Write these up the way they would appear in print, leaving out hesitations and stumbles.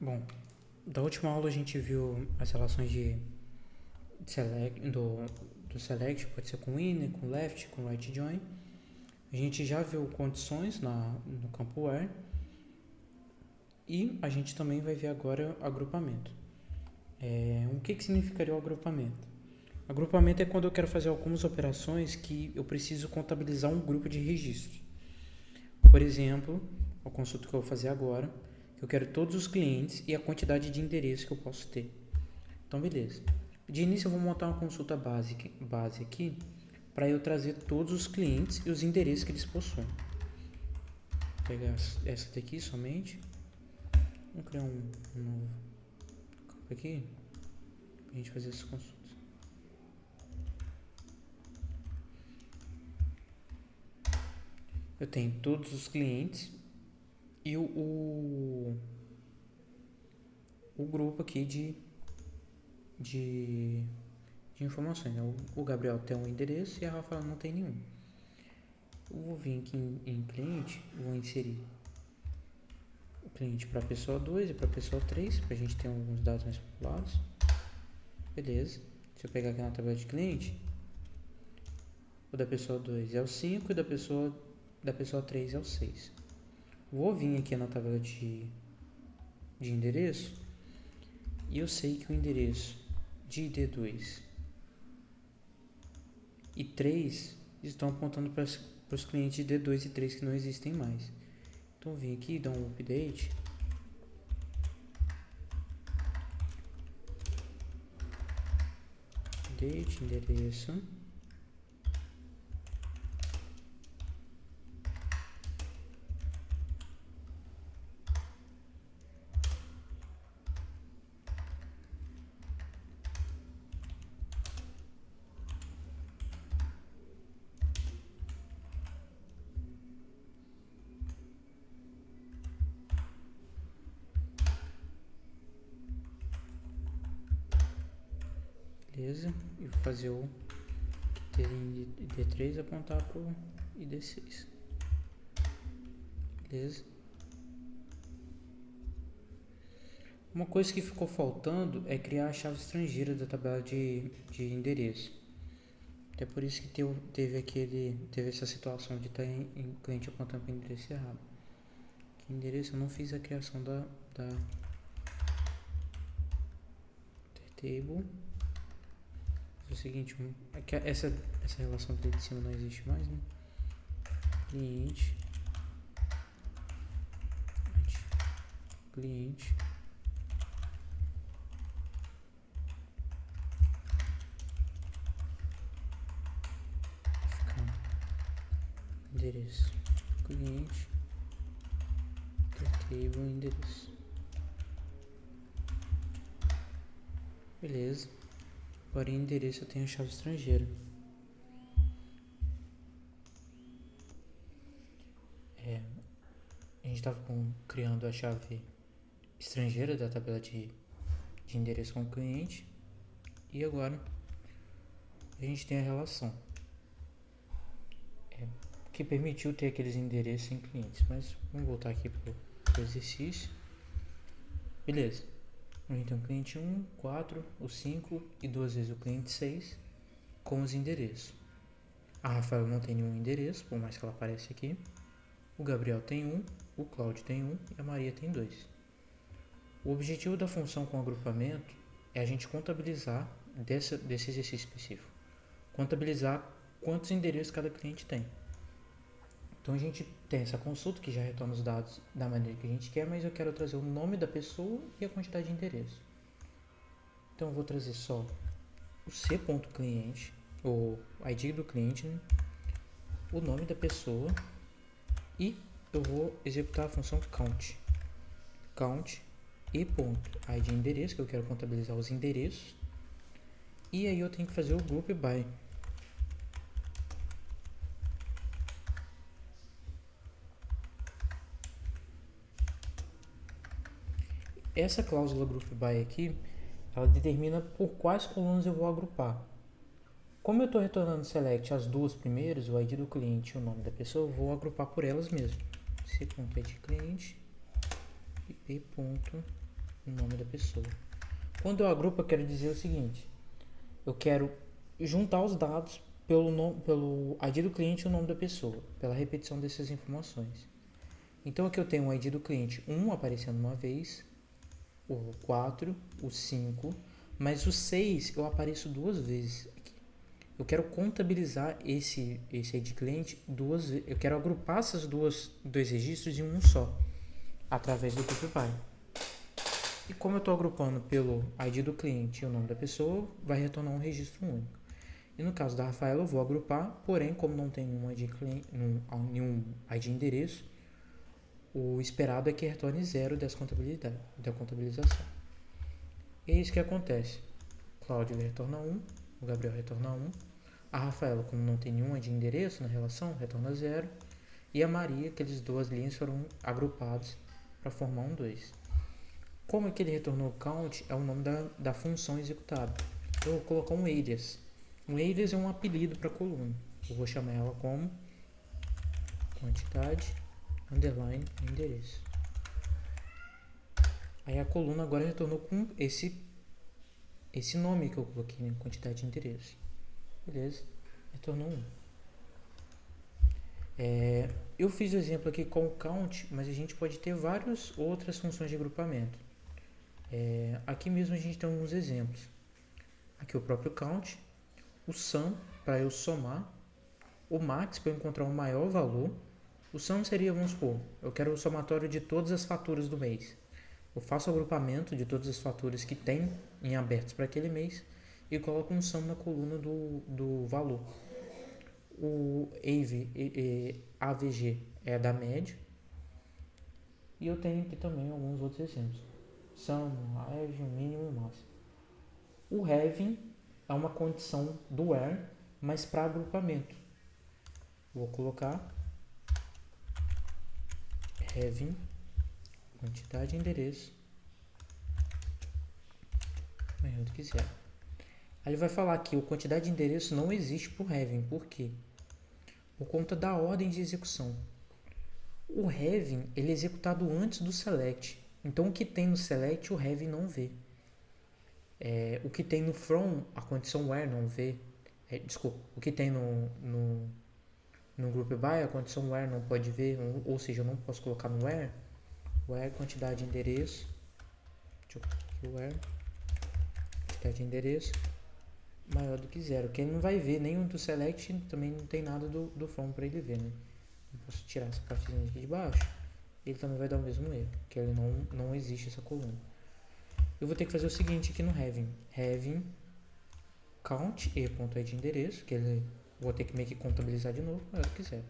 Bom, da última aula a gente viu as relações de select, do select, pode ser com inner, com left, com right join. A gente já viu condições no campo where e a gente também vai ver agora agrupamento. O que significaria o agrupamento? Agrupamento é quando eu quero fazer algumas operações que eu preciso contabilizar um grupo de registros. Por exemplo, a consulta que eu vou fazer agora, eu quero todos os clientes e a quantidade de endereços que eu posso ter. Então, beleza. De início, eu vou montar uma consulta base aqui para eu trazer todos os clientes e os endereços que eles possuem. Vou pegar essa daqui somente. Vamos criar um novo campo aqui para a gente fazer essas consultas. Eu tenho todos os clientes e o grupo aqui de informações. O Gabriel tem um endereço e a Rafaela não tem nenhum. Eu vou vir aqui em cliente, vou inserir o cliente para a pessoa 2 e para a pessoa 3, para a gente ter alguns dados mais populados. Beleza. Se eu pegar aqui na tabela de cliente, o da pessoa 2 é o 5 e da pessoa 3 é o 6. Vou vir aqui na tabela de endereço e eu sei que o endereço de ID2 e 3 estão apontando para os clientes de D2 e 3 que não existem mais. Então, vim aqui e dar um update. Update, endereço. Beleza. E vou fazer o ID3 apontar para o ID6. Beleza. Uma coisa que ficou faltando é criar a chave estrangeira da tabela de endereço. Até por isso que teve essa situação de estar em cliente apontando para o endereço errado. Que endereço eu não fiz a criação da table. É o seguinte, essa relação de cima não existe mais, né? Cliente endereço cliente table endereço. Beleza. Agora em endereço eu tenho a chave estrangeira. A gente estava criando a chave estrangeira da tabela de endereço com o cliente. E agora a gente tem a relação que permitiu ter aqueles endereços em clientes. Mas vamos voltar aqui para o exercício. Beleza. A gente tem o cliente 1, 4, o 5 e 2 vezes o cliente 6 com os endereços. A Rafaela não tem nenhum endereço, por mais que ela apareça aqui. O Gabriel tem 1, o Cláudio tem 1 e a Maria tem 2. O objetivo da função com agrupamento é a gente contabilizar desse exercício específico. Contabilizar quantos endereços cada cliente tem. Então a gente tem essa consulta que já retorna os dados da maneira que a gente quer, mas eu quero trazer o nome da pessoa e a quantidade de endereço. Então eu vou trazer só o c.cliente, o ID do cliente, né? O nome da pessoa e eu vou executar a função count e ponto ID endereço, que eu quero contabilizar os endereços, e aí eu tenho que fazer o group by. Essa cláusula group by aqui, ela determina por quais colunas eu vou agrupar. Como eu estou retornando select as duas primeiras, o ID do cliente e o nome da pessoa, eu vou agrupar por elas mesmo. C.id cliente e p.id o nome da pessoa. Quando eu agrupo, eu quero dizer o seguinte: eu quero juntar os dados pelo ID do cliente e o nome da pessoa, pela repetição dessas informações. Então aqui eu tenho o ID do cliente 1 aparecendo uma vez, o 4, o 5, mas o 6 eu apareço duas vezes aqui. Eu quero contabilizar esse ID cliente duas vezes. Eu quero agrupar esses dois registros em um só, através do group by. E como eu estou agrupando pelo ID do cliente e o nome da pessoa, vai retornar um registro único. E no caso da Rafaela eu vou agrupar, porém como não tem nenhum ID endereço, o esperado é que retorne 0 da contabilização. E é isso que acontece. O Cláudio retorna 1, o Gabriel retorna 1, a Rafaela, como não tem nenhum ID endereço na relação, retorna 0, e a Maria, aqueles duas linhas foram agrupados para formar um 2. Como é que ele retornou count é o nome da função executada. Eu vou colocar um alias. Um alias é um apelido para a coluna. Eu vou chamar ela como quantidade underline endereço. Aí a coluna agora retornou com esse nome que eu coloquei, né? Quantidade de endereço. Beleza? Retornou 1. Eu fiz o exemplo aqui com o count, mas a gente pode ter várias outras funções de agrupamento. Aqui mesmo a gente tem alguns exemplos. Aqui o próprio count, o sum para eu somar, o max para eu encontrar o maior valor. O sum seria, vamos supor, eu quero o somatório de todas as faturas do mês. Eu faço o agrupamento de todas as faturas que tem em abertos para aquele mês e coloco um sum na coluna do valor. O AVG é da média. E eu tenho aqui também alguns outros exemplos. Sum, average, mínimo e máximo. O having é uma condição do where, mas para agrupamento. Vou colocar having, quantidade de endereço, maior do que 0. Aí ele vai falar que a quantidade de endereço não existe por having. Por quê? Por conta da ordem de execução. O having ele é executado antes do select. Então o que tem no select o having não vê. O que tem no from, a condição where não vê. O que tem no group by, a condição where não pode ver, ou seja, eu não posso colocar no where quantidade de endereço, where quantidade de endereço maior do que 0, que ele não vai ver nem o do select, também não tem nada do from para ele ver, né? Eu posso tirar essa partezinha aqui de baixo, ele também vai dar o mesmo erro, que ele não existe essa coluna. Eu vou ter que fazer o seguinte aqui no having count e.id endereço, que ele vou ter que meio que contabilizar de novo, maior do que 0.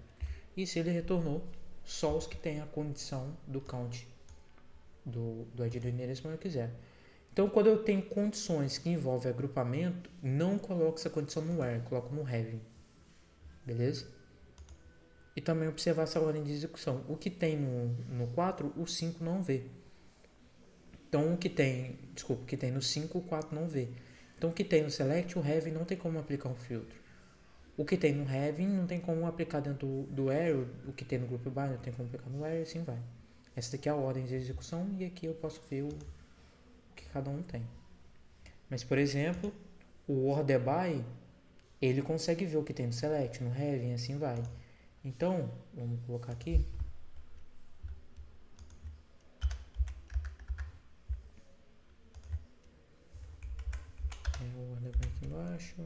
E se ele retornou só os que tem a condição do count do ID do endereço maior que 0. Então, quando eu tenho condições que envolvem agrupamento, não coloco essa condição no where, coloco no having. Beleza? E também observar essa ordem de execução. O que tem no 4, o 5 não vê. Então, o que tem no 5, o 4 não vê. Então, o que tem no select, o having não tem como aplicar um filtro. O que tem no having não tem como aplicar dentro do where, o que tem no group by não tem como aplicar no where, e assim vai. Essa daqui é a ordem de execução e aqui eu posso ver o que cada um tem. Mas, por exemplo, o order by, ele consegue ver o que tem no select, no having, assim vai. Então, vamos colocar aqui. O order by aqui embaixo.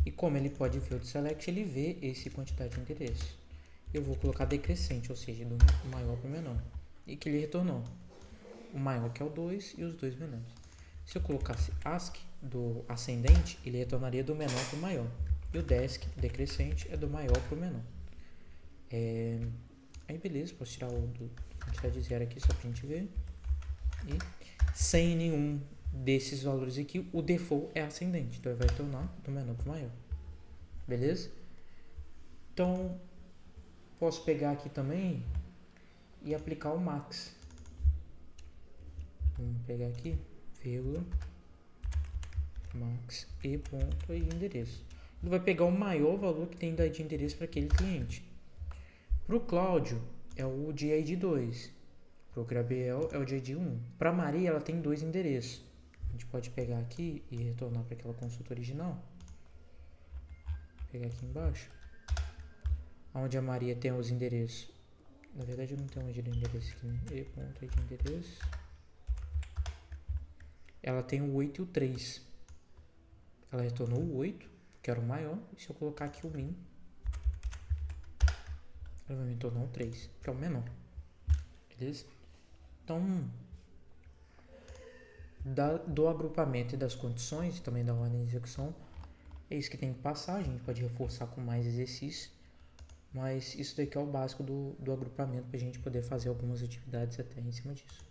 E como ele pode ver o do select, ele vê esse quantidade de endereço. Eu vou colocar decrescente, ou seja, do maior para o menor. E que ele retornou o maior, que é o 2, e os dois menores. Se eu colocasse ASCII do ascendente, ele retornaria do menor para o maior. E o DESC decrescente é do maior para o menor. Aí beleza, posso tirar o do quantidade de 0 aqui só para a gente ver. E sem nenhum desses valores aqui, o default é ascendente. Então ele vai retornar do menor para o maior. Beleza? Então, posso pegar aqui também e aplicar o max. Vamos pegar aqui, vírgula, max e ponto e endereço. Ele vai pegar o maior valor que tem de endereço para aquele cliente. Para o Cláudio, é o de ID 2. Pro Gabriel é o de ID 1. Pra Maria, ela tem 2 endereços. A gente pode pegar aqui e retornar para aquela consulta original. Pegar aqui embaixo. Onde a Maria tem os endereços. Na verdade, eu não tenho onde de endereço aqui, né? E.id de endereço. Ela tem o 8 e o 3. Ela retornou o 8, que era o maior. E se eu colocar aqui o min, ela vai me retornar o 3, que é o menor. Beleza? Então, do agrupamento e das condições, e também da ordem de execução, é isso que tem que passar. A gente pode reforçar com mais exercícios, mas isso daqui é o básico do agrupamento para a gente poder fazer algumas atividades até em cima disso.